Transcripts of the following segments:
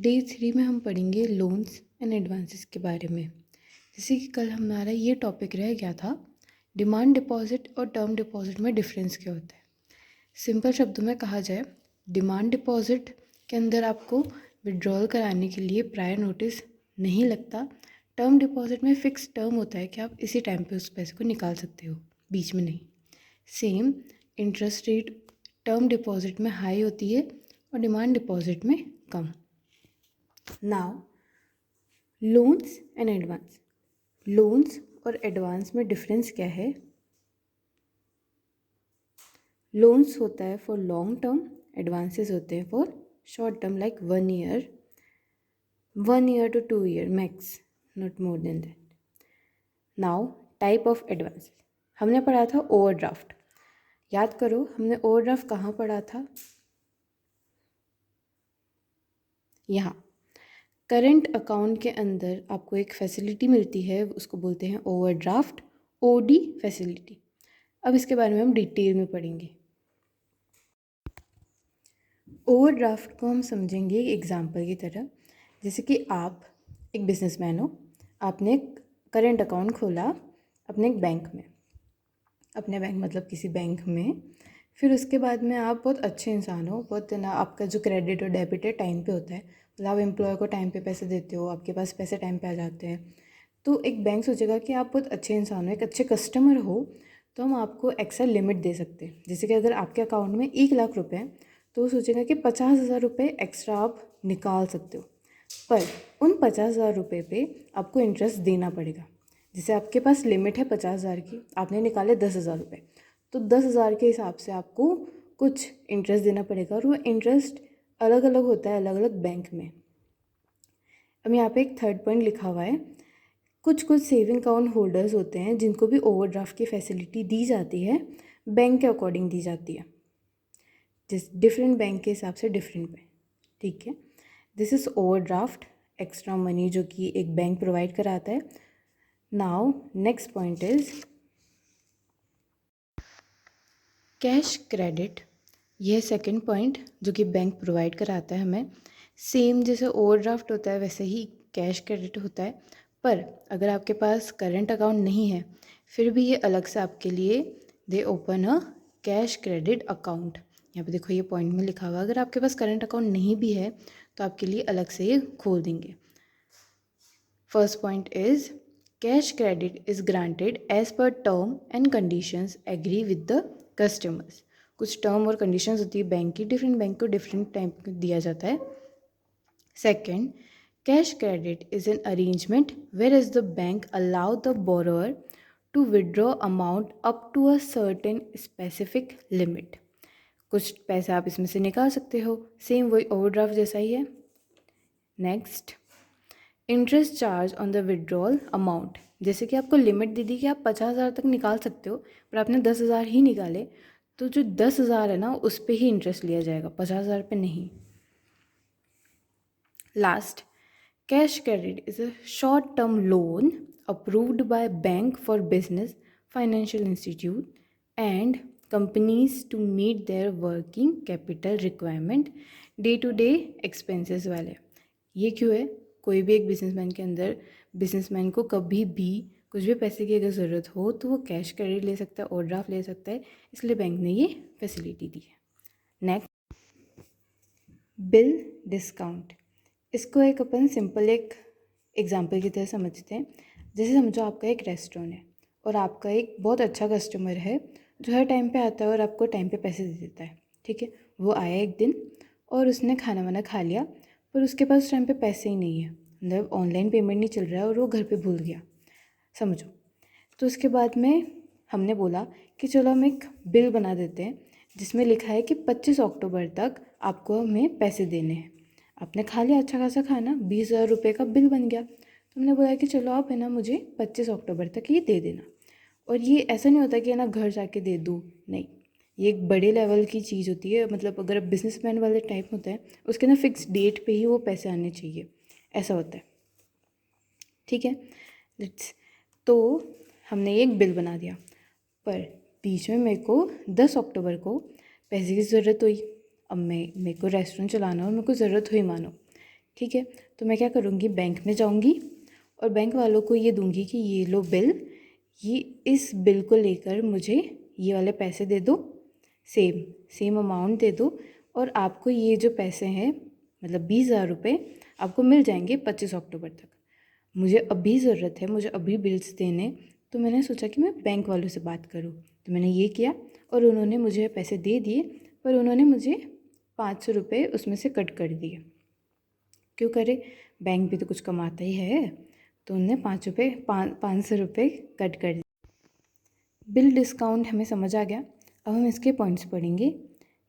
Day 3 में हम पढ़ेंगे लोन्स एंड एडवांसेस के बारे में। जैसे कि कल हमारा ये टॉपिक रह गया था, डिमांड डिपॉजिट और टर्म डिपॉजिट में डिफरेंस क्या होता है। सिंपल शब्दों में कहा जाए, डिमांड डिपॉजिट के अंदर आपको विड्रॉल कराने के लिए प्रायर नोटिस नहीं लगता। टर्म डिपॉजिट में फ़िक्स टर्म होता है कि आप इसी टाइम पे उस पैसे को निकाल सकते हो, बीच में नहीं। Same interest rate term deposit में हाई होती है और डिमांड डिपॉजिट में कम। Now loans and advance. Loans और एडवांस में डिफरेंस क्या है? लोन्स होता है फॉर लॉन्ग टर्म, एडवांसेस होते हैं for short term like 1 year, 1 year to 2 year max, not more than that. Now type of advance. हमने पढ़ा था ओवरड्राफ्ट। याद करो, हमने ओवरड्राफ्ट कहाँ पढ़ा था? यहाँ करंट अकाउंट के अंदर आपको एक फैसिलिटी मिलती है, उसको बोलते हैं ओवरड्राफ्ट, ओडी फैसिलिटी। अब इसके बारे में हम डिटेल में पढ़ेंगे। ओवरड्राफ्ट को हम समझेंगे एक एग्जांपल की तरह। जैसे कि आप एक बिजनेसमैन हो, आपने एक करंट अकाउंट खोला अपने एक बैंक में, अपने बैंक मतलब किसी बैंक में। फिर उसके बाद में आप बहुत अच्छे इंसान हो, बहुत ना, आपका जो क्रेडिट और डेबिट है टाइम पे होता है, मतलब आप एम्प्लॉय को टाइम पे पैसे देते हो, आपके पास पैसे टाइम पे आ जाते हैं। तो एक बैंक सोचेगा कि आप बहुत अच्छे इंसान हो, एक अच्छे कस्टमर हो, तो हम आपको एक्स्ट्रा लिमिट दे सकते हैं। जैसे कि अगर आपके अकाउंट में 1 लाख रुपए हैं, तो वो सोचेगा कि 50,000 रुपये एक्स्ट्रा आप निकाल सकते हो, पर उन 50,000 रुपये पे आपको इंटरेस्ट देना पड़ेगा। जैसे आपके पास लिमिट है 50,000 की, आपने निकाले 10,000 रुपये, तो 10,000 के हिसाब से आपको कुछ इंटरेस्ट देना पड़ेगा, और वो इंटरेस्ट अलग अलग होता है अलग अलग बैंक में। अब यहाँ पे एक थर्ड पॉइंट लिखा हुआ है, कुछ कुछ सेविंग अकाउंट होल्डर्स होते हैं जिनको भी ओवरड्राफ्ट की फैसिलिटी दी जाती है, बैंक के अकॉर्डिंग दी जाती है, जिस डिफरेंट बैंक के हिसाब से डिफरेंट है, ठीक है। This is overdraft, extra money जो कि एक बैंक प्रोवाइड कराता है। Now next point is cash credit. यह सेकंड पॉइंट जो कि बैंक प्रोवाइड कराता है हमें। सेम जैसे ओवरड्राफ्ट होता है वैसे ही कैश क्रेडिट होता है, पर अगर आपके पास करंट अकाउंट नहीं है, फिर भी ये अलग से आपके लिए दे open a cash credit account. यहाँ पे देखो ये पॉइंट में लिखा हुआ, अगर आपके पास करंट अकाउंट नहीं भी है तो आपके लिए अलग से ये खोल देंगे। First point is cash credit is granted as per term and conditions agree with the customers. कुछ टर्म और कंडीशंस होती है बैंक की, डिफरेंट बैंक को डिफरेंट टाइप दिया जाता है। Second, cash credit is an arrangement where is the bank allow the borrower to withdraw amount up to a certain specific limit. कुछ पैसा आप इसमें से निकाल सकते हो, सेम वही ओवरड्राफ्ट जैसा ही है। Next, interest charge on the withdrawal amount. जैसे कि आपको लिमिट दे दी कि आप 50,000 तक निकाल सकते हो, पर आपने 10,000 ही निकाले, तो जो 10,000 है ना उस पर ही इंटरेस्ट लिया जाएगा, 50,000 पे नहीं। Last, cash credit is a short term loan approved by bank for business, financial institute and companies to meet their working capital requirement, day to day expenses वाले। ये क्यों है? कोई भी एक बिजनेसमैन के अंदर, बिजनेसमैन को कभी भी कुछ भी पैसे की अगर ज़रूरत हो तो वो कैश क्रेडिट ले सकता है, ओवरड्राफ्ट ले सकता है, इसलिए बैंक ने ये फैसिलिटी दी है। Next, bill discount. इसको एक अपन सिंपल एक एग्जांपल की तरह समझते हैं। जैसे समझो आपका एक रेस्टोरेंट है और आपका एक बहुत अच्छा कस्टमर है जो हर टाइम पे आता है और आपको टाइम पे पैसे दे देता है, ठीक है। वो आया एक दिन और उसने खाना वाना खा लिया, पर उसके पास उस टाइम पे पैसे ही नहीं है, मतलब ऑनलाइन पेमेंट नहीं चल रहा है और वो घर पे भूल गया, समझो। तो उसके बाद में हमने बोला कि चलो हम एक बिल बना देते हैं जिसमें लिखा है कि 25 अक्टूबर तक आपको हमें पैसे देने हैं। आपने खा लिया अच्छा खासा खाना, 20,000 रुपये का बिल बन गया। तो हमने बोला कि चलो आप है ना मुझे 25 अक्टूबर तक ये दे देना। और ये ऐसा नहीं होता कि है ना घर जाके दे दूँ, नहीं, ये एक बड़े लेवल की चीज़ होती है। मतलब अगर बिजनेसमैन वाले टाइप होता है उसके ना फिक्स डेट पे ही वो पैसे आने चाहिए, ऐसा होता है, ठीक है। लेट्स, तो हमने एक बिल बना दिया, पर बीच में मेरे को 10 अक्टूबर को पैसे की ज़रूरत हुई। अब मेरे को रेस्टोरेंट चलाना और मेरे को ज़रूरत हुई, मानो ठीक है, तो मैं क्या करूँगी, बैंक में जाऊँगी और बैंक वालों को ये दूँगी कि ये लो बिल, ये इस बिल को लेकर मुझे ये वाले पैसे दे दो, सेम अमाउंट दे दो, और आपको ये जो पैसे हैं मतलब 20,000 रुपये आपको मिल जाएंगे 25 अक्टूबर तक। मुझे अभी ज़रूरत है, मुझे अभी बिल्स देने, तो मैंने सोचा कि मैं बैंक वालों से बात करूँ, तो मैंने ये किया और उन्होंने मुझे पैसे दे दिए, पर उन्होंने मुझे 500 रुपये उसमें से कट कर दिए। क्यों करे, बैंक भी तो कुछ कमाता ही है, तो उन्होंने 500 रुपये कट कर दिए। बिल डिस्काउंट हमें समझ आ गया, अब हम इसके पॉइंट्स पढ़ेंगे।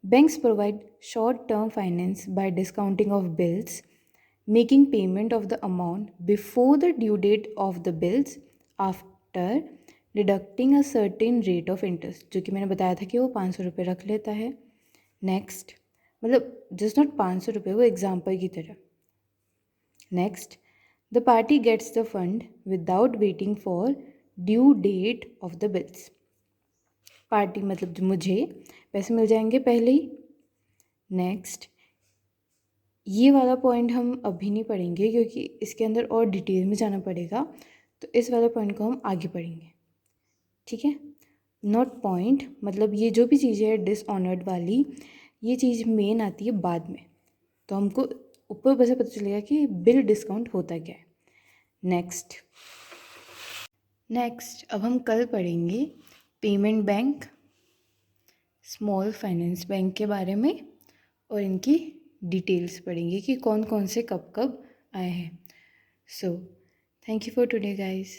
Banks provide short term finance by discounting of bills, making payment of the amount before the due date of the bills after deducting a certain rate of interest, जो कि मैंने बताया था कि वो 500 रुपये रख लेता है। नेक्स्ट, मतलब जस्ट नॉट 500 रुपये, वो एग्जाम्पल की तरह। Next, the party gets the fund without waiting for due date of the bills. Party मतलब जो मुझे पैसे मिल जाएंगे पहले ही। नेक्स्ट, ये वाला पॉइंट हम अभी नहीं पढ़ेंगे क्योंकि इसके अंदर और डिटेल में जाना पड़ेगा, तो इस वाले पॉइंट को हम आगे पढ़ेंगे, ठीक है। नॉट पॉइंट मतलब ये जो भी चीज़ें है डिसऑनर्ड वाली, ये चीज़ मेन आती है बाद में, तो हमको ऊपर बस पता चलेगा कि बिल डिस्काउंट होता क्या है। नेक्स्ट अब हम कल पढ़ेंगे payment bank, small finance bank के बारे में, और इनकी डिटेल्स पढ़ेंगे कि कौन कौन से कब कब आए हैं। So thank you for today guys.